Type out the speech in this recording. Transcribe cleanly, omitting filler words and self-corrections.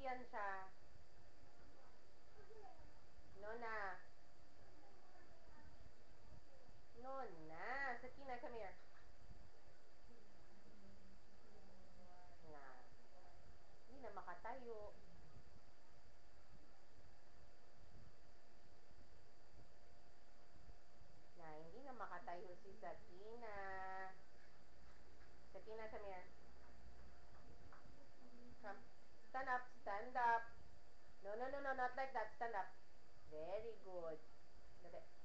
yan siya. Nona. Nona. Sakina, come here. Na. Hindi na makatayo. Na, hindi na makatayo si Sakina. Sakina, come here. Come. Stand up, stand up. No, no, no, no, not like that. Stand up. Very good. Dali.